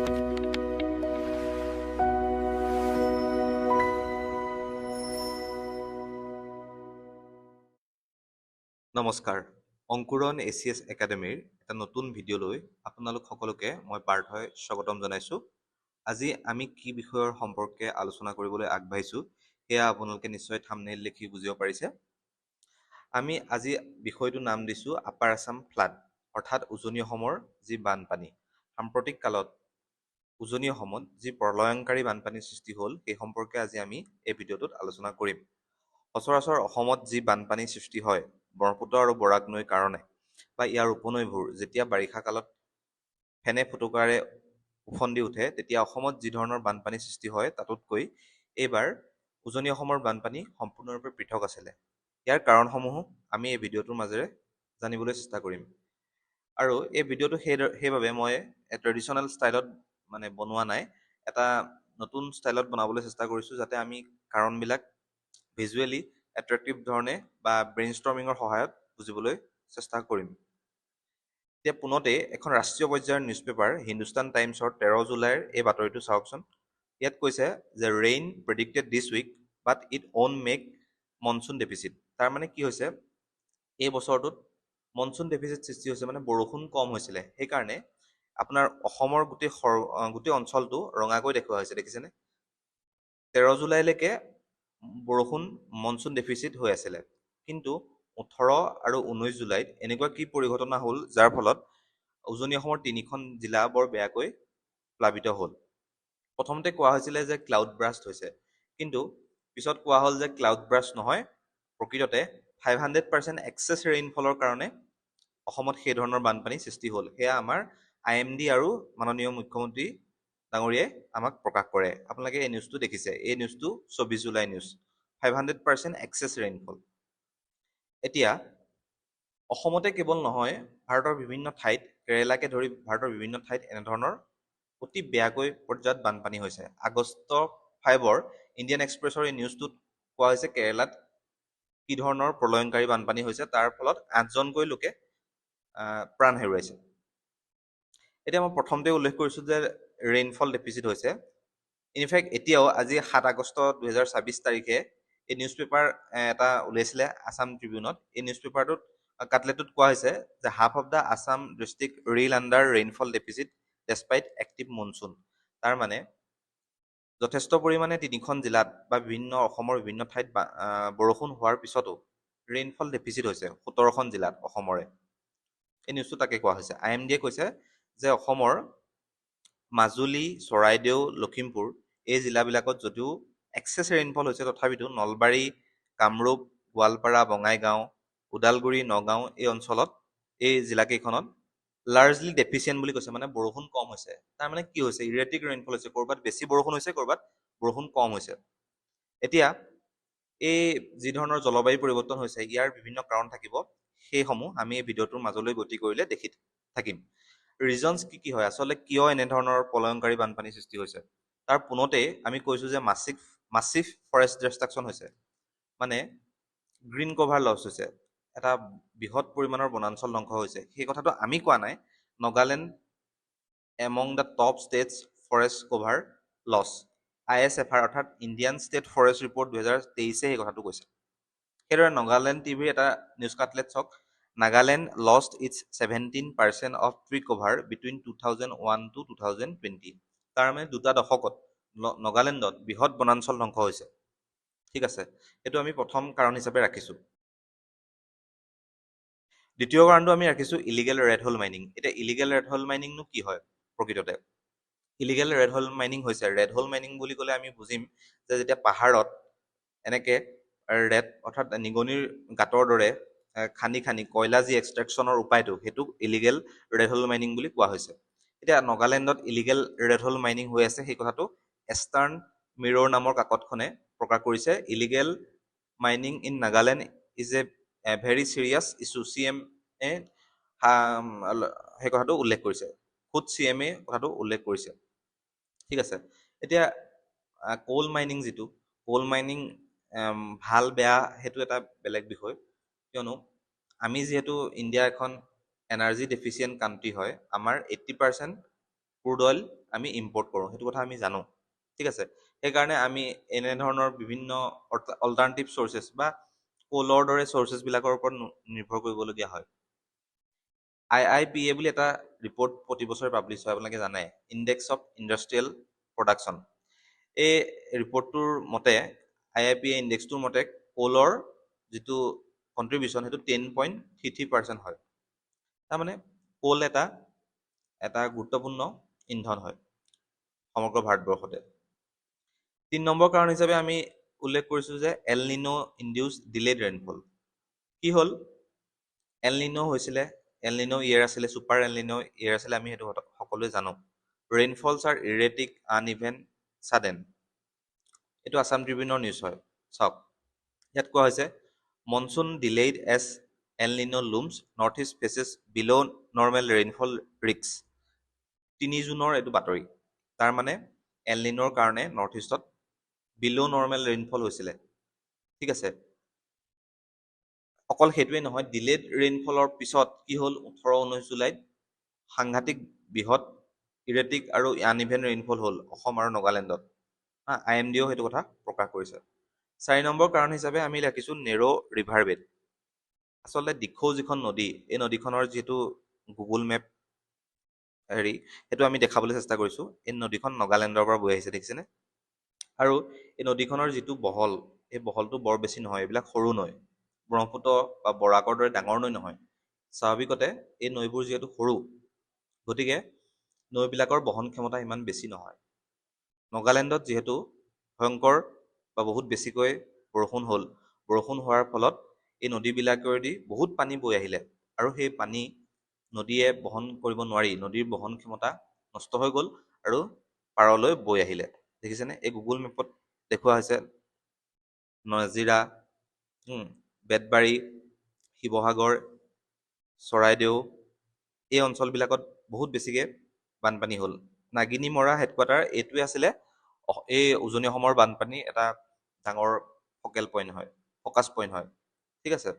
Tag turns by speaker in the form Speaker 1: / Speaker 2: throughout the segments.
Speaker 1: নমস্কাৰ, অংকুৰণ ACS একাডেমীৰ এটা নতুন ভিডিঅ'লৈ আপোনালোক সকলোকে মই পাৰ্থই স্বাগতম জনাইছোঁ। আজি আমি কি বিষয়ৰ সম্পৰ্কে আলোচনা কৰিবলৈ আগবাঢ়িছোঁ সেয়া আপোনালোকে নিশ্চয় থাম্বনেইল দেখি বুজিব পাৰিছে। আমি আজি বিষয়টোৰ নাম দিছোঁ আপাৰ আছাম ফ্লাড, অৰ্থাৎ উজনি অসমৰ যি বানপানী। সাম্প্ৰতিক কালত উজনি অসমত যি প্ৰলয়ংকাৰী বানপানীৰ সৃষ্টি হ'ল সেই সম্পৰ্কে আজি আমি এই ভিডিঅ'টোত আলোচনা কৰিম। সচৰাচৰ অসমত যি বানপানীৰ সৃষ্টি হয় ব্ৰহ্মপুত্ৰ আৰু বৰাক নৈৰ কাৰণে বা ইয়াৰ উপনৈবোৰ যেতিয়া বাৰিষা কালত ফেনে ফুটুকাৰে উফন্দি উঠে তেতিয়া অসমত যি ধৰণৰ বানপানীৰ সৃষ্টি হয় তাতোতকৈ এইবাৰ উজনি অসমৰ বানপানী সম্পূৰ্ণৰূপে পৃথক আছিলে। ইয়াৰ কাৰণসমূহ আমি এই ভিডিঅ'টোৰ মাজেৰে জানিবলৈ চেষ্টা কৰিম। আৰু এই ভিডিঅ'টো সেইবাবে মই ট্ৰেডিশ্যনেল ষ্টাইলত বনোৱা নাই, এটা নতুন ষ্টাইলত বনাবলৈ চেষ্টা কৰিছোঁ যাতে আমি কাৰণবিলাক ভিজুৱেলি এট্ৰেক্টিভ ধৰণে বা ব্ৰেইনষ্টৰ্মিঙৰ সহায়ত বুজিবলৈ চেষ্টা কৰিম। এতিয়া পোনতে এখন ৰাষ্ট্ৰীয় পৰ্যায়ৰ নিউজ পেপাৰ হিন্দুস্তান টাইমছৰ 13 জুলাইৰ এই বাতৰিটো চাওকচোন। ইয়াত কৈছে যে rain predicted this week but it on make monsoon deficit. তাৰমানে কি হৈছে, এই বছৰটোত মনচুন ডেফিচিট সৃষ্টি হৈছে, বৰষুণ কম হৈছিলে, সেইকাৰণে আপোনাৰ অসমৰ গোটেই অঞ্চলটো ৰঙাকৈ দেখুওৱা হৈছে, দেখিছেনে? 13 জুলাইলৈকে বৰষুণ মনচুন ডেফিচিট হৈ আছিলে, কিন্তু 18 আৰু 19 জুলাইত এনেকুৱা কি পৰিঘটনা হ'ল যাৰ ফলত উজনি অসমৰ 3খন জিলা বৰ বেয়াকৈ প্লাবিত হ'ল। প্ৰথমতে কোৱা হৈছিলে যে ক্লাউড ব্ৰাষ্ট হৈছে, কিন্তু পিছত কোৱা হ'ল যে ক্লাউড ব্ৰাষ্ট নহয়, প্ৰকৃততে 500% এক্সেছ ৰেইনফলৰ কাৰণে অসমত সেই ধৰণৰ বানপানী সৃষ্টি হ'ল। সেয়া আমাৰ IMD আৰু মাননীয় মুখ্যমন্ত্ৰী ডাঙৰীয়াই আমাক প্ৰকাশ কৰে। আপোনালোকে এই নিউজটো দেখিছে, এই নিউজটো 24 জুলাই নিউজ, 500% এক্সেছ ৰেইনফল। এতিয়া অসমতে কেৱল নহয়, ভাৰতৰ বিভিন্ন ঠাইত, কেৰেলাকে ধৰি ভাৰতৰ বিভিন্ন ঠাইত এনেধৰণৰ অতি বেয়াকৈ পৰ্যায়ত বানপানী হৈছে। আগষ্ট 5-ৰ ইণ্ডিয়ান এক্সপ্ৰেছৰ এই নিউজটোত কোৱা হৈছে কেৰেলাত কি ধৰণৰ প্ৰলয়ংকাৰী বানপানী হৈছে, তাৰ ফলত 8জনকৈ লোকে প্ৰাণ হেৰুৱাইছে। এতিয়া মই প্ৰথমতে উল্লেখ কৰিছোঁ যে ৰেইনফল ডেফিচিট হৈছে। ইনফেক্ট এতিয়াও আজি 7 আগষ্ট 2024 তাৰিখে এই নিউজ পেপাৰ এটা ওলাইছিলে আছাম ট্ৰিবিউনত। এই নিউজ পেপাৰটোত কাটলেটটোত কোৱা হৈছে যে half of the Assam district reel under rainfall deficit despite active monsoon. তাৰমানে যথেষ্ট পৰিমাণে 3খন জিলাত বা অসমৰ বিভিন্ন ঠাইত বৰষুণ হোৱাৰ পিছতো ৰেইনফল ডেফিচিট হৈছে 17খন জিলাত অসমৰে। এই নিউজটো তাকে কোৱা হৈছে। IMD কৈছে যে অসমৰ মাজুলী, চৰাইদেউ, লখিমপুৰ এই জিলাবিলাকত যদিও এক্সেছ ৰেইনফল হৈছে, তথাপিতো নলবাৰী, কামৰূপ, গোৱালপাৰা, বঙাইগাঁও, ওদালগুৰি, নগাঁও এই অঞ্চলত, এই জিলাকেইখনত লাৰ্জলি ডেফিচিয়েণ্ট বুলি কৈছে, বৰষুণ কম হৈছে। তাৰমানে কি হৈছে, ইৰেটিক ৰেইনফল হৈছে, ক'ৰবাত বেছি বৰষুণ হৈছে, ক'ৰবাত বৰষুণ কম হৈছে। এতিয়া এই যি ধৰণৰ জলবায়ু পৰিৱৰ্তন হৈছে ইয়াৰ বিভিন্ন কাৰণ থাকিব, সেইসমূহ আমি এই ভিডিঅ'টোৰ মাজলৈ গতি কৰিলে দেখি থাকিম। ৰিজনছ কি হয়, আচলতে কিয় এনেধৰণৰ প্ৰলয়ংকাৰী বানপানী সৃষ্টি হৈছে, তাৰ পোনতেই আমি কৈছোঁ যে মাছিভ ফৰেষ্ট ডিষ্ট্ৰাকশ্যন হৈছে, গ্ৰীণ কভাৰ লছ হৈছে, এটা বৃহৎ পৰিমাণৰ বনাঞ্চল ধ্বংস হৈছে। সেই কথাটো আমি কোৱা নাই, Nagaland among the top states forest cover loss, ISFR অৰ্থাৎ ইণ্ডিয়ান ষ্টেট ফৰেষ্ট ৰিপৰ্ট 2023 সেই কথাটো কৈছে। সেইদৰে নাগালেণ্ড টিভিৰ এটা নিউজ কাটলেট চাওক, Nagaland lost its 17% of tree cover between 2001 to 2020। তাৰমানে 2টা দশকত নাগালেণ্ডত বৃহৎ বনাঞ্চল ধ্বংস হৈছে। ঠিক আছে, এইটো আমি প্ৰথম কাৰণ হিচাপে ৰাখিছোঁ। দ্বিতীয় কাৰণটো আমি ৰাখিছোঁ ইলিগেল ৰেড হোল মাইনিং। এতিয়া ইলিগেল ৰেড হোল মাইনিংনো কি হয় প্ৰকৃততে? ইলিগেল ৰেড হোল মাইনিং হৈছে, ৰেড হোল মাইনিং বুলি ক'লে আমি বুজিম যে যেতিয়া পাহাৰত এনেকে ৰেড অৰ্থাৎ নিগনিৰ গাঁতৰ দৰে খান্দি কয়লা যি এক্সট্ৰেকশ্যনৰ উপায়টো, সেইটোক ইলিগেল ৰেড হোল মাইনিং বুলি কোৱা হৈছে। এতিয়া নাগালেণ্ডত ইলিগেল ৰেড হোল মাইনিং হৈ আছে, সেই কথাটো এষ্টাৰ্ণ মিৰৰ নামৰ কাকতখনে প্ৰকাশ কৰিছে। Illegal mining in Nagaland is a very serious issue, CMA সেই কথাটো উল্লেখ কৰিছে, খুদ CMA কথাটো উল্লেখ কৰিছে। ঠিক আছে, এতিয়া কোল মাইনিং, যিটো কোল মাইনিং ভাল বেয়া সেইটো এটা বেলেগ বিষয়, কিয়নো আমি যিহেতু ইণ্ডিয়া এখন এনাৰ্জি ডেফিচিয়েণ্ট কাণ্ট্ৰি হয়, আমাৰ 80% ক্ৰুড অইল আমি ইম্পৰ্ট কৰোঁ, সেইটো কথা আমি জানো। ঠিক আছে, সেইকাৰণে আমি এনেধৰণৰ বিভিন্ন অল্টাৰনেটিভ চ'ৰ্চেছ বা কোলৰ দৰে চ'ৰ্চেছবিলাকৰ ওপৰত নিৰ্ভৰ কৰিবলগীয়া হয়। IIPA বুলি এটা ৰিপৰ্ট প্ৰতি বছৰে পাব্লিছ হয়, আপোনালোকে জানে, ইণ্ডেক্স অফ ইণ্ডাষ্ট্ৰিয়েল প্ৰডাকশ্যন। এই ৰিপৰ্টটোৰ মতে IIPA ইণ্ডেক্সটোৰ মতে কোলৰ যিটো কণ্ট্ৰিবিউশ্যন সেইটো 10.33% হয়। তাৰমানে কোল এটা গুৰুত্বপূৰ্ণ ইন্ধন হয় সমগ্ৰ ভাৰতবৰ্ষতে। 3 নম্বৰ কাৰণ হিচাপে আমি উল্লেখ কৰিছোঁ যে এল নিনো ইনডিউচ ডিলেড ৰেইনফল। কি হ'ল? এল নিনো হৈছিলে, এল নিনো ইয়েৰ আছিলে, ছুপাৰ এল নিনো ইয়েৰ আছিলে, আমি সেইটো সকলোৱে জানো। ৰেইনফলছ আৰ ইৰেটিক, আনইভেন, ছাডেন। এইটো আছাম ট্ৰিবিউনৰ নিউজ হয়, চাওক। ইয়াত কোৱা হৈছে মনচুন ডিলেইড এজ এল নিনো লুমছ, নৰ্থ ইষ্ট ফেচেছ বিল' নৰ্মেল ৰেইনফল ৰিক্স। 3 জুনৰ এইটো বাতৰি। তাৰমানে এল নিনোৰ কাৰণে নৰ্থ ইষ্টত বিল' নৰ্মেল ৰেইনফল হৈছিলে। ঠিক আছে, অকল সেইটোৱে নহয়, ডিলেড ৰেইনফলৰ পিছত কি হ'ল, 18-19 জুলাইত সাংঘাতিক বৃহৎ ইৰেটিক আৰু আনইভেন ৰেইনফল হ'ল অসম আৰু নাগালেণ্ডত। IMDও সেইটো কথা প্ৰকাশ কৰিছে। 4 নম্বৰ কাৰণ হিচাপে আমি ৰাখিছোঁ নেৰ' ৰিভাৰ বেড। আচলতে দিখৌ যিখন নদী, এই নদীখনৰ যিটো গুগল মেপ সেইটো আমি দেখাবলৈ চেষ্টা কৰিছোঁ। এই নদীখন নাগালেণ্ডৰ পৰা বৈ আহিছে, দেখিছেনে? আৰু এই নদীখনৰ যিটো বহল, এই বহলটো বৰ বেছি নহয়, এইবিলাক সৰু নৈ। ব্ৰহ্মপুত্ৰ বা বৰাকৰ দৰে ডাঙৰ নৈ নহয়। স্বাভাৱিকতে এই নৈবোৰ যিহেতু সৰু, গতিকে নৈবিলাকৰ বহন ক্ষমতা ইমান বেছি নহয়। নাগালেণ্ডত যিহেতু ভয়ংকৰ বা বহুত বেছিকৈ বৰষুণ হ'ল, বৰষুণ হোৱাৰ ফলত এই নদীবিলাকেদি বহুত পানী বৈ আহিলে, আৰু সেই পানী নদীয়ে বহন কৰিব নোৱাৰি, নদীৰ বহন ক্ষমতা নষ্ট হৈ গ'ল আৰু পাৰলৈ বৈ আহিলে। দেখিছেনে? এই গুগল মেপত দেখুওৱা হৈছে নাজিৰা, বেতবাৰী, শিৱসাগৰ, চৰাইদেউ, এই অঞ্চলবিলাকত বহুত বেছিকৈ বানপানী হ'ল। নাগিনী মৰা হেডকোৱাৰ্টাৰ এইটোৱে আছিলে এই উজনি অসমৰ বানপানীৰ এটা ডাঙৰ ফকেল পইণ্ট হয়, ফকাছ পইণ্ট হয়। ঠিক আছে,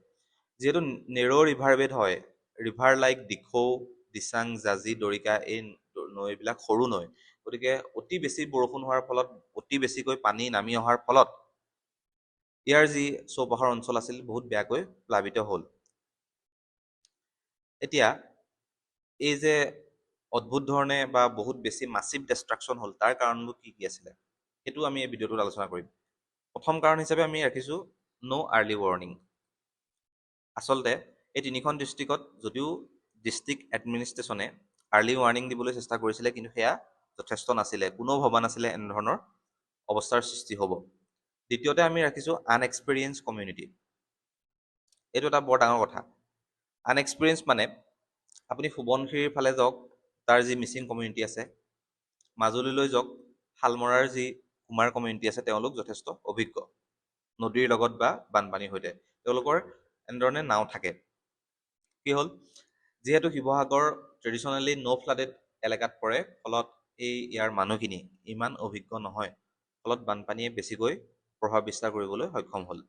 Speaker 1: যিহেতু নেৰ' ৰিভাৰ বেড হয়, ৰিভাৰ লাইক দিখৌ, দিচাং, জাজি, দৰিকা, এই নৈবিলাক সৰু নৈ, গতিকে অতি বেছি বৰষুণ হোৱাৰ ফলত, অতি বেছিকৈ পানী নামি অহাৰ ফলত ইয়াৰ যি চৌপাশৰ অঞ্চল আছিল বহুত বেয়াকৈ প্লাবিত হ'ল। এতিয়া এই যে অদ্ভুত ধৰণে বা বহুত বেছি মাছিভ ডিষ্ট্ৰাকশ্যন হ'ল, তাৰ কাৰণবোৰ কি কি আছিলে, সেইটো আমি এই ভিডিঅ'টোত আলোচনা কৰিম। প্ৰথম কাৰণ হিচাপে আমি ৰাখিছোঁ ন' আৰ্লি ৱাৰ্ণিং। আচলতে এই 3খন ডিষ্ট্ৰিক্টত যদিও ডিষ্ট্ৰিক্ট এডমিনিষ্ট্ৰেশ্যনে আৰ্লি ৱাৰ্ণিং দিবলৈ চেষ্টা কৰিছিলে, কিন্তু সেয়া যথেষ্ট নাছিলে। কোনেও ভবা নাছিলে এনেধৰণৰ অৱস্থাৰ সৃষ্টি হ'ব। দ্বিতীয়তে আমি ৰাখিছোঁ আনএক্সপেৰিয়েঞ্চ কমিউনিটি। এইটো এটা বৰ ডাঙৰ কথা। আনএক্সপেৰিয়েঞ্চ মানে আপুনি সোৱণশিৰিৰ ফালে যাওক, তাৰ যি মিচিং কমিউনিটি আছে, মাজুলীলৈ যাওক, শালমৰাৰ যি কুমাৰ কমিউনিটি আছে, তেওঁলোক যথেষ্ট অভিজ্ঞ নদীৰ লগত বা বানপানীৰ সৈতে। তেওঁলোকৰ এনেধৰণে নাও থাকে। কি হ'ল, যিহেতু শিৱসাগৰ ট্ৰেডিশ্যনেলি ন' ফ্লাডেড এলেকাত পৰে, ফলত ইয়াৰ মানুহখিনি ইমান অভিজ্ঞ নহয়, ফলত বানপানীয়ে বেছিকৈ প্ৰভাৱ বিস্তাৰ কৰিবলৈ সক্ষম হ'ল।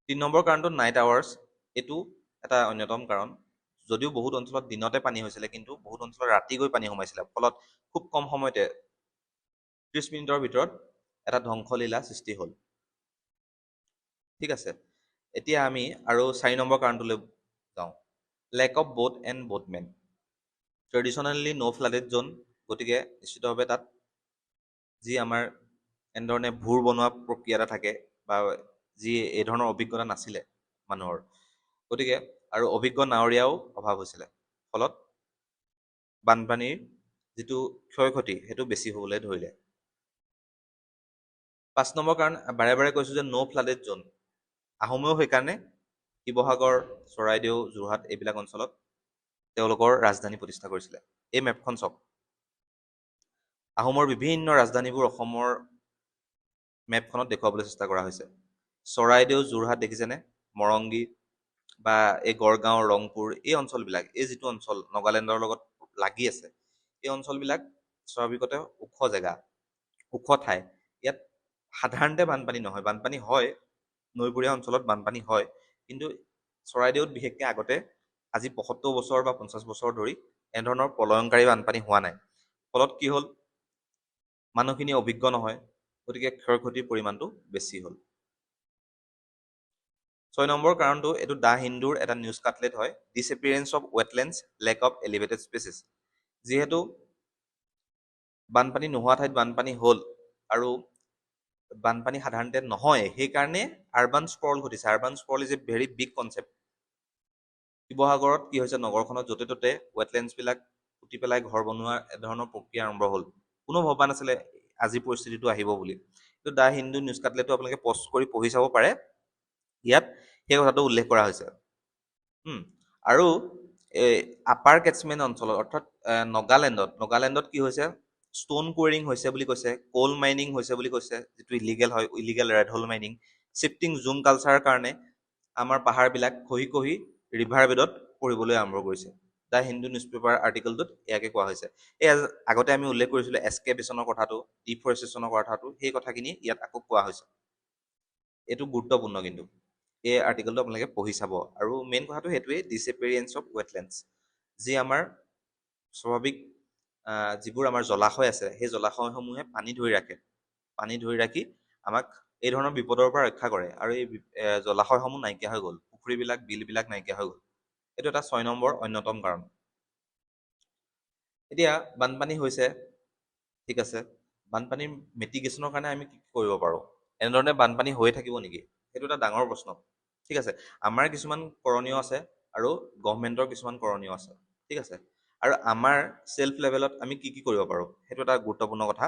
Speaker 1: 3 নম্বৰ কাৰণটো নাইট আৱাৰ্ছ। এইটো এটা অন্যতম কাৰণ। যদিও বহুত অঞ্চলত দিনতে পানী হৈছিলে, কিন্তু বহুত অঞ্চলত ৰাতি গৈ পানী সোমাইছিলে, ফলত খুব কম সময়তে 30 মিনিটৰ ভিতৰত এটা ধ্বংসলীলা সৃষ্টি হ'ল। ঠিক আছে, এতিয়া আমি আৰু 4 নম্বৰ কাৰণটোলৈ যাওঁ। Lack of boat and boatmen. Traditionally no' flooded zone, গতিকে নিশ্চিতভাৱে তাত যি আমাৰ এনেধৰণে ভূৰ বনোৱা প্ৰক্ৰিয়া এটা থাকে, বা যি এই ধৰণৰ অভিজ্ঞতা নাছিলে মানুহৰ, গতিকে আৰু অভিজ্ঞ নাৱৰীয়াও অভাৱ হৈছিলে, ফলত বানপানীৰ যিটো ক্ষয় ক্ষতি সেইটো বেছি হ'বলৈ ধৰিলে। 5 নম্বৰ কাৰণ, বাৰে বাৰে কৈছোঁ যে ন' ফ্লাডেড জ'ন। আহোমেও সেইকাৰণে শিৱসাগৰ, চৰাইদেউ, যোৰহাট এইবিলাক অঞ্চলত তেওঁলোকৰ ৰাজধানী প্ৰতিষ্ঠা কৰিছিলে। এই মেপখন চাওক, আহোমৰ বিভিন্ন ৰাজধানীবোৰ অসমৰ মেপখনত দেখুৱাবলৈ চেষ্টা কৰা হৈছে। চৰাইদেউ, যোৰহাট দেখিছেনে, মৰংগী বা এই গড়গাঁও, ৰংপুৰ, এই অঞ্চলবিলাক, এই যিটো অঞ্চল নাগালেণ্ডৰ লগত লাগি আছে, এই অঞ্চলবিলাক স্বাভাৱিকতে ওখ জেগা, ওখ ঠাই। ইয়াত সাধাৰণতে বানপানী নহয়, বানপানী হয়, নৈপৰীয়া অঞ্চলত বানপানী হয়, কিন্তু চৰাইদেউত বিশেষকৈ আগতে আজি 75 বছৰ বা 50 বছৰ ধৰি এনেধৰণৰ প্ৰলয়ংকাৰী বানপানী হোৱা নাই। ফলত কি হ'ল, মানুহখিনি অভিজ্ঞ নহয়, গতিকে ক্ষয় ক্ষতিৰ পৰিমাণটো বেছি হ'ল। 6 নম্বৰ কাৰণটো এইটো দা হিন্দুৰ এটা নিউজ কাটলেট হয়, disappearance of wetlands, lack of elevated species. যিহেতু বানপানী নোহোৱা ঠাইত বানপানী হ'ল আৰু বানপানী সাধাৰণতে নহয়, সেইকাৰণে আৰবান স্প্ৰল ঘটিছে। Urban sprawl is a very big concept. শিৱসাগৰত কি হৈছে, নগৰখনত য'তে ত'তে ৱেটলেণ্ডছবিলাক পুতি পেলাই ঘৰ বনোৱা ধৰণৰ প্ৰক্ৰিয়া আৰম্ভ হ'ল। কোনো ভবা নাছিলে আজি পৰিস্থিতিটো আহিব বুলি। কিন্তু দা হিন্দু নিউজ কাটলেটটো আপোনালোকে পষ্ট কৰি পঢ়ি চাব পাৰে, ইয়াত সেই কথাটো উল্লেখ কৰা হৈছে। আৰু আপাৰ কেটছমেণ্ট অঞ্চলত অৰ্থাৎ নগালেণ্ডত কি হৈছে, ষ্ট'ন কুৱেৰিং হৈছে বুলি কৈছে, কোল মাইনিং হৈছে বুলি কৈছে, যিটো ইলিগেল হয়, illegal rat hole mining, shifting jhum কালচাৰৰ কাৰণে আমাৰ পাহাৰবিলাক খহি খহি ৰিভাৰ বেডত পৰিবলৈ আৰম্ভ কৰিছে। দ্য হিন্দু নিউজ পেপাৰ আৰ্টিকেলটোত ইয়াকে কোৱা হৈছে। এই আগতে আমি উল্লেখ কৰিছিলোঁ এস্কেপেশ্যনৰ কথাটো, ডিফৰেষ্টেশ্যনৰ কথাটো, সেই কথাখিনি ইয়াত আকৌ কোৱা হৈছে। এইটো গুৰুত্বপূৰ্ণ, কিন্তু এই আৰ্টিকেলটো আপোনালোকে পঢ়ি চাব। আৰু মেইন কথাটো সেইটোৱেই, ডিছএপিয়াৰেঞ্চ অফ ৱেটলেণ্ডছ, যি আমাৰ স্বাভাৱিক যিবোৰ আমাৰ জলাশয় আছে, সেই জলাশয়সমূহে পানী ধৰি ৰাখে, পানী ধৰি ৰাখি আমাক এই ধৰণৰ বিপদৰ পৰা ৰক্ষা কৰে। আৰু এই জলাশয়সমূহ নাইকিয়া হৈ গ'ল, পুখুৰীবিলাক বিলবিলাক নাইকিয়া হৈ গ'ল। এইটো এটা 6 নম্বৰ অন্যতম কাৰণ। এতিয়া বানপানী হৈছে, ঠিক আছে, বানপানীৰ মিটিগেশ্যনৰ কাৰণে আমি কি কৰিব পাৰোঁ? এনেধৰণে বানপানী হৈ থাকিব নেকি? সেইটো এটা ডাঙৰ প্ৰশ্ন। ঠিক আছে, আমাৰ কিছুমান কৰণীয় আছে আৰু গভমেণ্টৰ কিছুমান কৰণীয় আছে, ঠিক আছে। আৰু আমাৰ চেল্ফ লেভেলত আমি কি কি কৰিব পাৰোঁ, সেইটো এটা গুৰুত্বপূৰ্ণ কথা।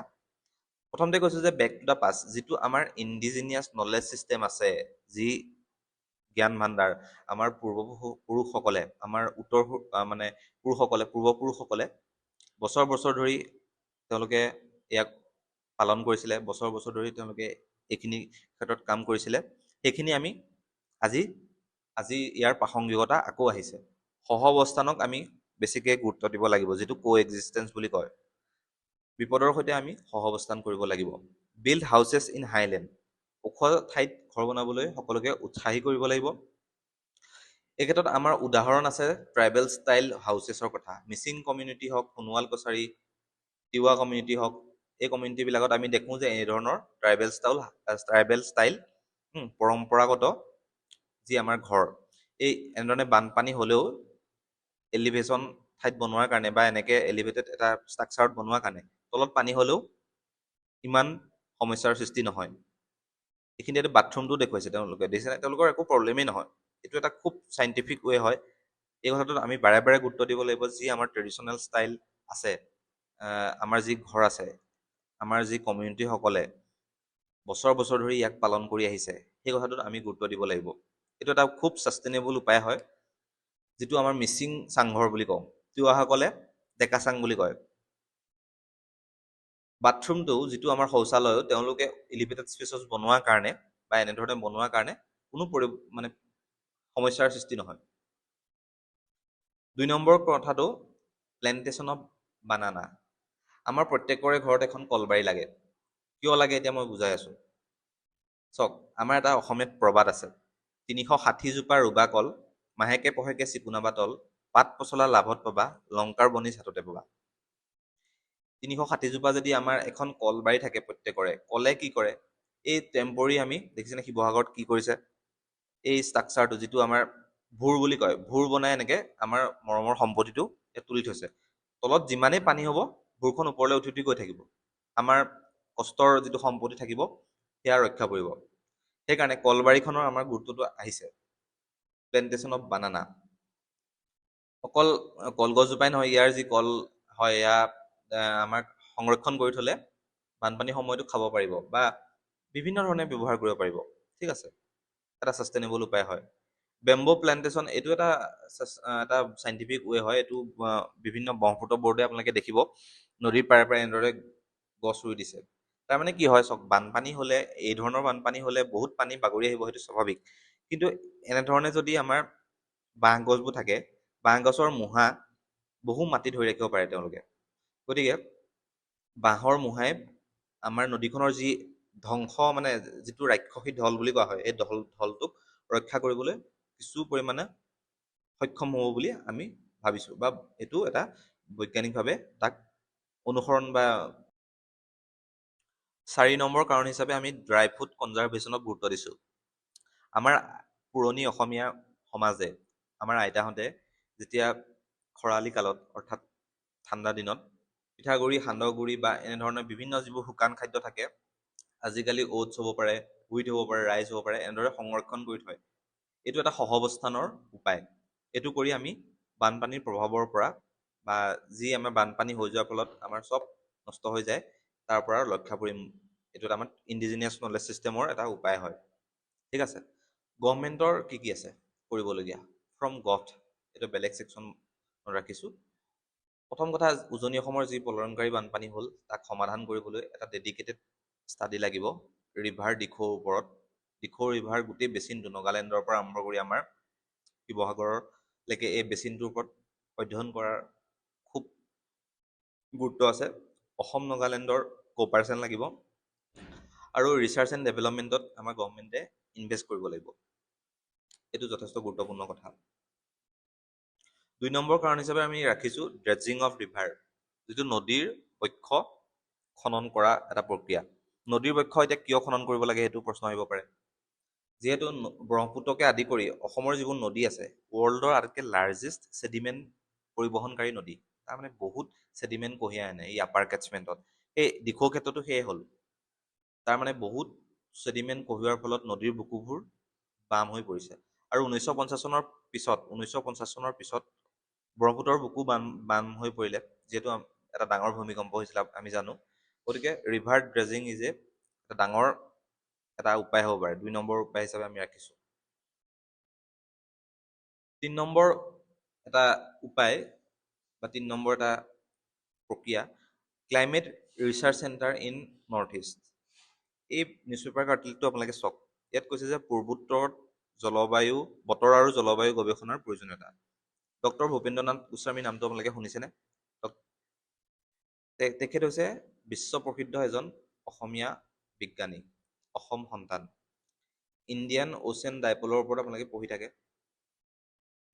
Speaker 1: প্ৰথমতে কৈছোঁ যে বেক টু দ্য পাষ্ট, যিটো আমাৰ ইণ্ডিজিনিয়াছ নলেজ ছিষ্টেম আছে, যি জ্ঞান ভাণ্ডাৰ আমাৰ পূৰ্বপুৰুষসকলে, আমাৰ পূৰ্বপুৰুষসকলে বছৰ বছৰ ধৰি তেওঁলোকে ইয়াক পালন কৰিছিলে, বছৰ বছৰ ধৰি তেওঁলোকে এইখিনি ক্ষেত্ৰত কাম কৰিছিলে। সেইখিনি আমি আজি ইয়াৰ প্ৰাসংগিকতা আকৌ আহিছে। সহাৱস্থানক আমি বেছিকৈ গুৰুত্ব দিব লাগিব, যিটো কোএক্সিষ্টেঞ্চ বুলি কয়। বিপদৰ সৈতে আমি সহাৱস্থান কৰিব লাগিব। বিল্ড হাউচেছ ইন হাইলেণ্ড, ওখ ঠাইত ঘৰ বনাবলৈ সকলোকে উৎসাহী কৰিব লাগিব। এই ক্ষেত্ৰত আমাৰ উদাহৰণ আছে ট্ৰাইবেল ষ্টাইল হাউচেছৰ কথা। মিচিং কমিউনিটি হওক, সোণোৱাল কছাৰী, তিৱা কমিউনিটি হওক, এই কমিউনিটিবিলাকত আমি দেখোঁ যে এই ধৰণৰ ট্ৰাইবেল ষ্টাইল পৰম্পৰাগত যি আমাৰ ঘৰ, এই এনেধৰণে বানপানী হ'লেও এলিভেশ্যন ঠাইত বনোৱাৰ কাৰণে বা এনেকৈ এলিভেটেড এটা ষ্ট্ৰাকচাৰত বনোৱাৰ কাৰণে তলত পানী হ'লেও ইমান সমস্যাৰ সৃষ্টি নহয়। এইখিনি এইটো বাথৰুমটো দেখুৱাইছে তেওঁলোকে, দেখিছে নাই? তেওঁলোকৰ একো প্ৰব্লেমেই নহয়। এইটো এটা খুব চাইণ্টিফিক ৱে হয়। এই কথাটোত আমি বাৰে বাৰে গুৰুত্ব দিব লাগিব, যি আমাৰ ট্ৰেডিশ্যনেল ষ্টাইল আছে, আমাৰ যি ঘৰ আছে, আমাৰ যি কমিউনিটিসকলে বছৰ বছৰ ধৰি ইয়াক পালন কৰি আহিছে, সেই কথাটোত আমি গুৰুত্ব দিব লাগিব। এইটো এটা খুব ছাষ্টেইনেবল উপায় হয়, যিটো আমাৰ মিচিং চাংঘৰ বুলি কওঁ, তিৱাসকলে ডেকাচাং বুলি কয়। বাথৰুমটো, যিটো আমাৰ শৌচালয়, তেওঁলোকে এলিভেটেড স্পেচছ বনোৱাৰ কাৰণে বা এনেধৰণে বনোৱাৰ কাৰণে কোনো সমস্যাৰ সৃষ্টি নহয়। 2 নম্বৰ কথাটো, প্লেণ্টেশ্যন অফ বানানা। আমাৰ প্ৰত্যেকৰে ঘৰত এখন কলবাৰী লাগে। কিয় লাগে এতিয়া মই বুজাই আছোঁ। চাওক, আমাৰ এটা অসমীয়াত প্ৰবাদ আছে, 360 জোপা ৰুবা কল, মাহেকে পহেকে চিকুনাবা তল, পাত পচলা লাভত পাবা, লংকাৰ বনি হাততে পাবা। 360 জোপা যদি আমাৰ এখন কলবাৰী থাকে প্ৰত্যেকৰে, কলে কি কৰে, এই টেম্পৰী আমি দেখিছেনে শিৱসাগৰত কি কৰিছে, এই ষ্ট্ৰাকচাৰটো যিটো আমাৰ ভূৰ বুলি কয়, ভূৰ বনাই এনেকৈ আমাৰ মৰমৰ সম্পত্তিটো ইয়াত তুলি থৈছে। তলত যিমানেই পানী হ'ব, ভূৰখন ওপৰলৈ উঠি উঠি গৈ থাকিব, আমাৰ কষ্টৰ যিটো সম্পত্তি থাকিব সেয়া ৰক্ষা পৰিব। সেইকাৰণে কলবাৰীখনৰ আমাৰ গুৰুত্বটো আহিছে। প্লেণ্টেশ্যন অফ বানানা, অকল কলগছজোপাই নহয়, ইয়াৰ যি কল হয়, এয়া আমাক সংৰক্ষণ কৰি থ'লে বানপানী সময়তো খাব পাৰিব বা বিভিন্ন ধৰণে ব্যৱহাৰ কৰিব পাৰিব, ঠিক আছে। এটা ছাষ্টেইনেবল উপায় হয়। বেম্বো প্লেণ্টেশ্যন, এইটো এটা চাইণ্টিফিক ৱে হয়। এইটো বিভিন্ন ব্ৰহ্মপুত্ৰ বৰ্ডে আপোনালোকে দেখিব নদীৰ পাৰে পাৰে এনেদৰে গছ ৰুই দিছে। তাৰমানে কি হয়, চাওক, বানপানী হ'লে, এই ধৰণৰ বানপানী হ'লে বহুত পানী বাগৰি আহিব, সেইটো স্বাভাৱিক। কিন্তু এনেধৰণে যদি আমাৰ বাঁহ গছবোৰ থাকে, বাঁহ গছৰ মূঢ়া বহু মাটি ধৰি ৰাখিব পাৰে তেওঁলোকে। গতিকে বাঁহৰ মূঢ়াই আমাৰ নদীখনৰ যি ধ্বংস, যিটো ৰাক্ষসী ঢল বুলি কোৱা হয়, এই ঢলটোক ৰক্ষা কৰিবলৈ কিছু পৰিমাণে সক্ষম হ'ব বুলি আমি ভাবিছোঁ, বা এইটো এটা বৈজ্ঞানিকভাৱে তাক অনুসৰণ বা 4 নম্বৰ কাৰণ হিচাপে আমি ড্ৰাই ফুড কনজাৰভেশ্যনত গুৰুত্ব দিছোঁ। আমাৰ পুৰণি অসমীয়া সমাজে, আমাৰ আইতাহঁতে যেতিয়া খৰালি কালত অৰ্থাৎ ঠাণ্ডা দিনত পিঠাগুড়ি, সান্দহগুড়ি বা এনেধৰণৰ বিভিন্ন যিবোৰ শুকান খাদ্য থাকে, আজিকালি অ'টছ হ'ব পাৰে, হুইট হ'ব পাৰে, ৰাইচ হ'ব পাৰে, এনেদৰে সংৰক্ষণ কৰি থয়। এইটো এটা সহাৱস্থানৰ উপায়। এইটো কৰি আমি বানপানীৰ প্ৰভাৱৰ পৰা বা যি আমাৰ বানপানী হৈ যোৱাৰ ফলত আমাৰ চব নষ্ট হৈ যায়, তাৰ পৰা ৰক্ষা পৰিম। এইটো এটা আমাৰ ইণ্ডিজিনিয়াছ নলেজ ছিষ্টেমৰ এটা উপায় হয়। ঠিক আছে। গভৰ্ণমেণ্টৰ কি কি আছে কৰিবলগীয়া? ফ্ৰম গভট, এইটো বেলেগ ছেকশ্যন ৰাখিছোঁ। প্ৰথম কথা, উজনি অসমৰ যি প্ৰলয়ংকাৰী বানপানী হ'ল তাক সমাধান কৰিবলৈ এটা ডেডিকেটেড ষ্টাডি লাগিব ৰিভাৰ দিখৌৰ ওপৰত। দিখৌ ৰিভাৰ গোটেই বেচিনটো নগালেণ্ডৰ পৰা আৰম্ভ কৰি আমাৰ শিৱসাগৰলৈকে এই বেচিনটোৰ ওপৰত অধ্যয়ন কৰাৰ খুব গুৰুত্ব আছে। অসম নগালেণ্ডৰ কোঅপাৰেশ্যন লাগিব আৰু ৰিচাৰ্চ এণ্ড ডেভেলপমেণ্টত আমাৰ গভৰ্ণমেণ্টে ইনভেষ্ট কৰিব লাগিব। এইটো যথেষ্ট গুৰুত্বপূৰ্ণ কথা। 2 নম্বৰ কাৰণ হিচাপে আমি ৰাখিছোঁ ড্ৰেজিং অফ ৰিভাৰ, যিটো নদীৰ বক্ষ খনন কৰা এটা প্ৰক্ৰিয়া। নদীৰ বক্ষ এতিয়া কিয় খনন কৰিব লাগে সেইটো প্ৰশ্ন আহিব পাৰে। যিহেতু ব্ৰহ্মপুত্ৰকে আদি কৰি অসমৰ যিবোৰ নদী আছে, ৱৰ্ল্ডৰ আটাইতকৈ লাৰ্জেষ্ট ছেডিমেণ্ট পৰিবহণকাৰী নদী। তাৰমানে বহুত ছেডিমেণ্ট কঢ়িয়াই আনে এই আপাৰ কেটচমেণ্টত। সেই দিখৌ ক্ষেত্ৰতো সেয়ে হ'ল। তাৰমানে বহুত ছেডিমেণ্ট কঢ়িওৱাৰ ফলত নদীৰ বুকুবোৰ বাম হৈ পৰিছে। আৰু 1950 চনৰ পিছত ব্ৰহ্মপুত্ৰৰ বুকু বাম হৈ পৰিলে, যিহেতু এটা ডাঙৰ ভূমিকম্প হৈছিল আমি জানো। গতিকে ৰিভাৰ ড্ৰেজিং ইজ এটা ডাঙৰ এটা উপায় হ'ব পাৰে। 2 নম্বৰ উপায় হিচাপে আমি ৰাখিছোঁ। 3 নম্বৰ এটা উপায় বা 3 নম্বৰ এটা প্ৰক্ৰিয়া, climate research centre in north east. এই নিউজ পেপাৰ আৰ্টিকেলটো আপোনালোকে চাওক। ইয়াত কৈছে যে পূৰ্বোত্তৰত বতৰ আৰু জলবায়ু গৱেষণাৰ প্ৰয়োজনীয়তা। ডক্টৰ ভূপেন্দ্ৰনাথ গোস্বামীৰ নামটো আপোনালোকে শুনিছেনে? তেখেত হৈছে বিশ্ব প্ৰসিদ্ধ এজন অসমীয়া বিজ্ঞানী, অসম সন্তান। ইণ্ডিয়ান অ'চেন ডাইপলৰ ওপৰত আপোনালোকে পঢ়ি থাকে।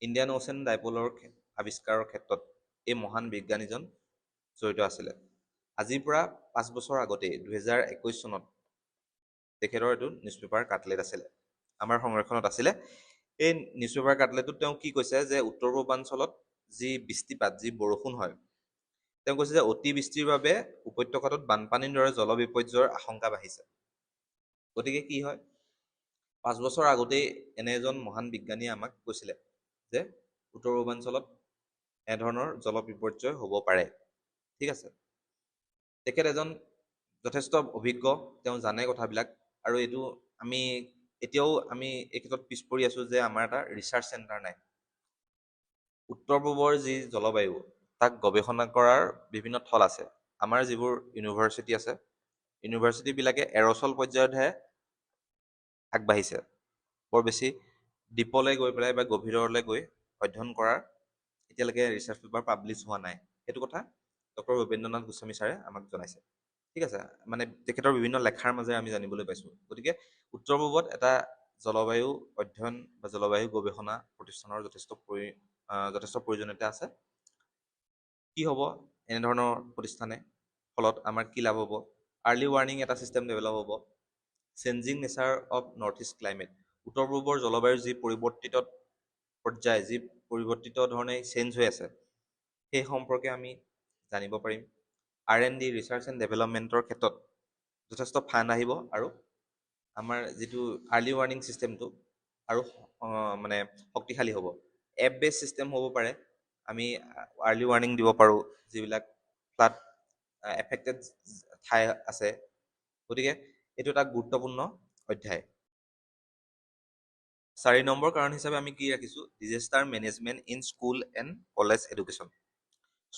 Speaker 1: ইণ্ডিয়ান অ'চেন ডাইপলৰ আৱিষ্কাৰৰ ক্ষেত্ৰত এই মহান বিজ্ঞানীজন জড়িত আছিলে। আজিৰ পৰা 5 বছৰ আগতেই 2021 চনত তেখেতৰ এইটো নিউজ পেপাৰ কাটলেট আছিলে, আমাৰ সংৰক্ষণত আছিলে। এই নিউজ পেপাৰ কাটলেটটোত তেওঁ কি কৈছে যে উত্তৰ পূৰ্বাঞ্চলত যি বৃষ্টিপাত, যি বৰষুণ হয়, তেওঁ কৈছে যে অতিবৃষ্টিৰ বাবে উপত্যকাটোত বানপানীৰ দৰে জলবিপৰ্যয়ৰ আশংকা বাঢ়িছে। গতিকে কি হয়, 5 বছৰ আগতেই এনে এজন মহান বিজ্ঞানীয়ে আমাক কৈছিলে যে উত্তৰ পূৰ্বাঞ্চলত এনেধৰণৰ জলবিপৰ্যয় হ'ব পাৰে। ঠিক আছে। তেখেত এজন যথেষ্ট অভিজ্ঞ, তেওঁ জানে কথাবিলাক। আৰু এইটো এতিয়াও আমি এই ক্ষেত্ৰত পিছ পৰি আছোঁ যে আমাৰ এটা ৰিচাৰ্চ চেণ্টাৰ নাই। উত্তৰ পূবৰ যি জলবায়ু তাক গৱেষণা কৰাৰ বিভিন্ন থল আছে। আমাৰ যিবোৰ ইউনিভাৰ্চিটি আছে, ইউনিভাৰ্চিটিবিলাকে এৰচল পৰ্যায়তহে আগবাঢ়িছে। বৰ বেছি ডিপলৈ গৈ পেলাই বা গভীৰলৈ গৈ অধ্যয়ন কৰাৰ এতিয়ালৈকে ৰিচাৰ্চ পেপাৰ পাব্লিছ হোৱা নাই। সেইটো কথা ডক্টৰ ভূপেন্দ্ৰনাথ গোস্বামী ছাৰে আমাক জনাইছে। ঠিক আছে। মানে তেখেতৰ বিভিন্ন লেখাৰ মাজেৰে আমি জানিবলৈ পাইছোঁ। গতিকে উত্তৰ পূবত এটা জলবায়ু অধ্যয়ন বা জলবায়ু গৱেষণা প্ৰতিষ্ঠানৰ যথেষ্ট প্ৰয়োজনীয়তা আছে। কি হ'ব এনেধৰণৰ প্ৰতিষ্ঠানে? ফলত আমাৰ কি লাভ হ'ব? আৰ্লি ৱাৰ্ণিং এটা ছিষ্টেম ডেভেলপ হ'ব। Changing nature of north east climate, উত্তৰ পূবৰ জলবায়ুৰ যি পৰিৱৰ্তিত পৰ্যায়, যি পৰিৱৰ্তিত ধৰণে চেঞ্জ হৈ আছে, সেই সম্পৰ্কে আমি জানিব পাৰিম। R&D ৰিচাৰ্চ এণ্ড ডেভেলপমেণ্টৰ ক্ষেত্ৰত যথেষ্ট ফাণ্ড আহিব আৰু আমাৰ যিটো আৰ্লি ৱাৰ্ণিং ছিষ্টেমটো আৰু মানে শক্তিশালী হ'ব। এপ বেছ ছিষ্টেম হ'ব পাৰে। আমি আৰ্লি ৱাৰ্ণিং দিব পাৰোঁ যিবিলাক ফ্লাড এফেক্টেড ঠাই আছে। গতিকে এইটো এটা গুৰুত্বপূৰ্ণ অধ্যায়। 4 নম্বৰ কাৰণ হিচাপে আমি কি ৰাখিছোঁ? Disaster management in school and college education.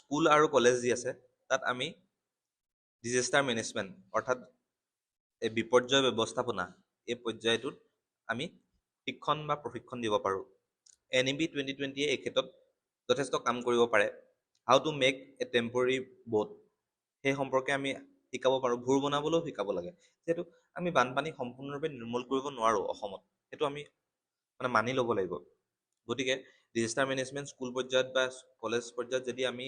Speaker 1: School আৰু কলেজ যি আছে তাত আমি ডিজাষ্টাৰ মেনেজমেণ্ট অৰ্থাৎ এই বিপৰ্যয় ব্যৱস্থাপনা, এই পৰ্যায়টোত আমি শিক্ষণ বা প্ৰশিক্ষণ দিব পাৰোঁ। NEP 2020 এই ক্ষেত্ৰত যথেষ্ট কাম কৰিব পাৰে। How to make a temporary boat, সেই সম্পৰ্কে আমি শিকাব পাৰোঁ। ভূৰ বনাবলৈও শিকাব লাগে। যিহেতু আমি বানপানী সম্পূৰ্ণৰূপে নিৰ্মূল কৰিব নোৱাৰোঁ অসমত, সেইটো আমি মানি ল'ব লাগিব। গতিকে ডিজাষ্টাৰ মেনেজমেণ্ট স্কুল পৰ্যায়ত বা কলেজ পৰ্যায়ত যদি আমি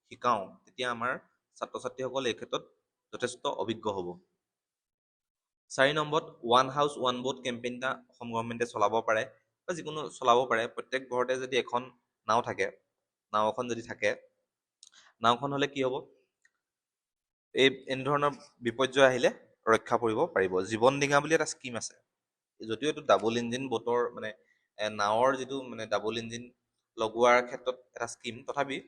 Speaker 1: শিকাওঁ, তেতিয়া আমাৰ ছাত্ৰ ছাত্ৰীসকল এই ক্ষেত্ৰত যথেষ্ট অভিজ্ঞ হ'ব। 4 নম্বৰত one house one vote campaign এটা অসম গভৰ্ণমেণ্টে চলাব পাৰে বা যিকোনো চলাব পাৰে। প্ৰত্যেক ঘৰতে যদি এখন নাও থাকে, নাও এখন যদি থাকে, নাওখন হ'লে কি হ'ব, এই এনেধৰণৰ বিপৰ্যয় আহিলে ৰক্ষা পৰিব পাৰিব। জীৱন ডিঙা বুলি এটা স্কীম আছে, যদিও এইটো ডাবল ইঞ্জিন ব'টৰ মানে নাৱৰ যিটো মানে ডাবল ইঞ্জিন লগোৱাৰ ক্ষেত্ৰত এটা স্কীম, তথাপি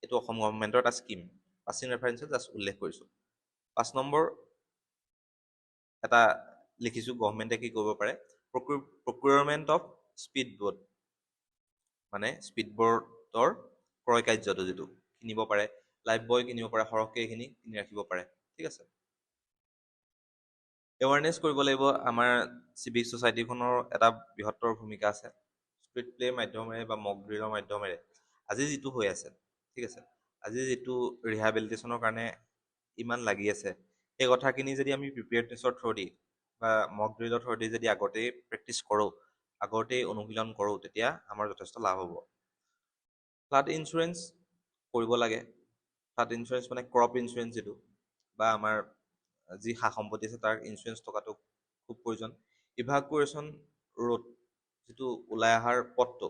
Speaker 1: এইটো অসম গভৰ্ণমেণ্টৰ এটা স্কীম। পাছিং ৰেফাৰেঞ্চত জাষ্ট উল্লেখ কৰিছোঁ। 5 নম্বৰ এটা লিখিছোঁ, গভৰ্ণমেণ্টে কি কৰিব পাৰে, প্ৰকিউৰমেণ্ট অফ স্পীড বোট, মানে স্পীড বোটৰ ক্ৰয় কাৰ্যটো যিটো কিনিব পাৰে, লাইফ বয় কিনিব পাৰে, সৰহকৈ এইখিনি কিনি ৰাখিব পাৰে। ঠিক আছে। এৱাৰনেছ কৰিব লাগিব। আমাৰ চিভিক ছ'চাইটিখনৰ এটা বৃহত্তৰ ভূমিকা আছে। ষ্ট্ৰীট প্লে মাধ্যমেৰে বা মক ড্ৰিলৰ মাধ্যমেৰে আজি যিটো হৈ আছে, ঠিক আছে, আজি যিটো ৰিহেবিলিটেশ্যনৰ কাৰণে ইমান লাগি আছে, সেই কথাখিনি যদি আমি প্ৰিপেয়াৰনেছৰ থ্ৰুদি বা মক ড্ৰিলৰ থ্ৰুদি যদি আগতেই প্ৰেক্টিছ কৰোঁ, আগতেই অনুশীলন কৰোঁ, তেতিয়া আমাৰ যথেষ্ট লাভ হ'ব। ফ্লাড ইঞ্চুৰেঞ্চ কৰিব লাগে। ফ্লাড ইঞ্চুৰেঞ্চ মানে ক্ৰপ ইঞ্চুৰেঞ্চ যিটো, বা আমাৰ যি সা সম্পত্তি আছে তাৰ ইঞ্চুৰেঞ্চ থকাটো খুব প্ৰয়োজন। ইভাকুৱেশ্যন ৰোড যিটো ওলাই অহাৰ পথটো,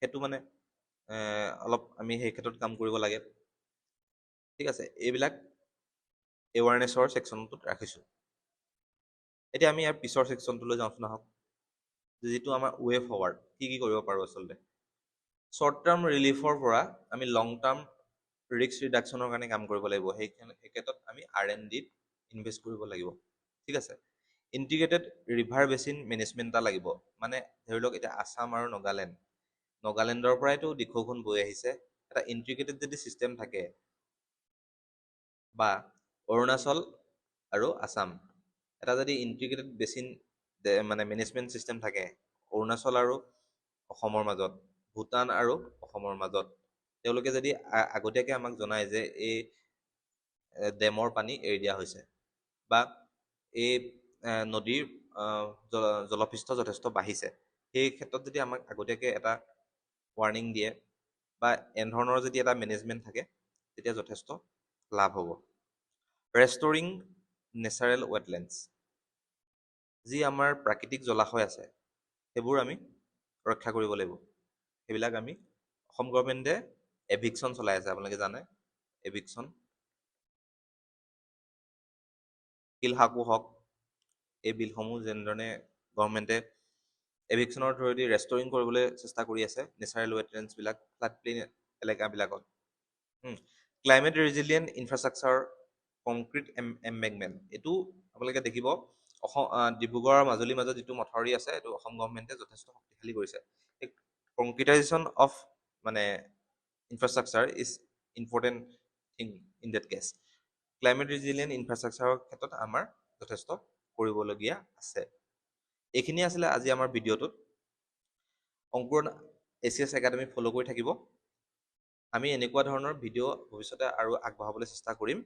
Speaker 1: সেইটো মানে অলপ আমি সেই ক্ষেত্ৰত কাম কৰিব লাগে। ঠিক আছে, এইবিলাক এৱাৰনেছৰ ছেকশ্যনটোত ৰাখিছোঁ। এতিয়া আমি ইয়াৰ পিছৰ ছেকশ্যনটোলৈ যাওঁচোন আহক, যিটো আমাৰ ৱে ফৰৱাৰ্ড, কি কি কৰিব পাৰোঁ আচলতে। শ্বৰ্ট টাৰ্ম ৰিলিফৰ পৰা আমি লং টাৰ্ম ৰিস্ক ৰিডাকশ্যনৰ কাৰণে কাম কৰিব লাগিব। সেই ক্ষেত্ৰত আমি R&Dত ইনভেষ্ট কৰিব লাগিব। ঠিক আছে। ইণ্টিগ্ৰেটেড ৰিভাৰ বেচিন মেনেজমেণ্ট এটা লাগিব। মানে ধৰি লওক এতিয়া আছাম আৰু নগালেণ্ডৰ পৰাইতো দিখৌখন বৈ আহিছে। এটা ইণ্টিগ্ৰেটেড যদি ছিষ্টেম থাকে, বা অৰুণাচল আৰু আছাম এটা যদি ইণ্টিগ্ৰেটেড বেচিন মানে মেনেজমেণ্ট ছিষ্টেম থাকে, অৰুণাচল আৰু অসমৰ মাজত, ভূটান আৰু অসমৰ মাজত, তেওঁলোকে যদি আগতীয়াকৈ আমাক জনায় যে এই ডেমৰ পানী এৰি দিয়া হৈছে, বা এই নদীৰ জলপৃষ্ঠ যথেষ্ট বাঢ়িছে, সেই ক্ষেত্ৰত যদি আমাক আগতীয়াকৈ এটা ৱাৰ্ণিং দিয়ে বা এনেধৰণৰ যদি এটা মেনেজমেণ্ট থাকে, তেতিয়া যথেষ্ট লাভ হ'ব। ৰেষ্টৰিং নেচাৰেল ৱেটলেণ্ডছ, যি আমাৰ প্ৰাকৃতিক জলাশয় আছে, সেইবোৰ আমি ৰক্ষা কৰিব লাগিব। সেইবিলাক আমি অসম গভৰ্ণমেণ্টে এভিকশ্যন চলাই আছে, আপোনালোকে জানে। এভিকশ্যন, শিলহাকো হওক, এই বিলসমূহ যেনেধৰণে গভৰ্ণমেণ্টে এভিকশ্যনৰ থ্ৰুৱেদি ৰেষ্টৰিং কৰিবলৈ চেষ্টা কৰি আছে নেচাৰেল ৱেটলেণ্ডছবিলাক, ফ্লাড প্লেইন এলেকাবিলাকত। Climate resilient infrastructure concrete embankment, এইটো আপোনালোকে দেখিব ডিব্ৰুগড় আৰু মাজুলীৰ মাজত যিটো মথাউৰি আছে, এইটো অসম গভৰ্ণমেণ্টে যথেষ্ট শক্তিশালী কৰিছে। এই কংক্ৰিটাইজেশ্যন অফ মানে infrastructure is important thing in that case. Climate resilient ইনফ্ৰাষ্ট্ৰাকচাৰৰ ক্ষেত্ৰত আমাৰ যথেষ্ট কৰিবলগীয়া আছে। এইখিনি আছিলে আজি আমাৰ ভিডিঅ'টোত। অংকুৰণ ACS একাডেমি ফ'ল' কৰি থাকিব। আমি এনেকুৱা ধৰণৰ ভিডিঅ' ভৱিষ্যতে আৰু আগবঢ়াবলৈ চেষ্টা কৰিম।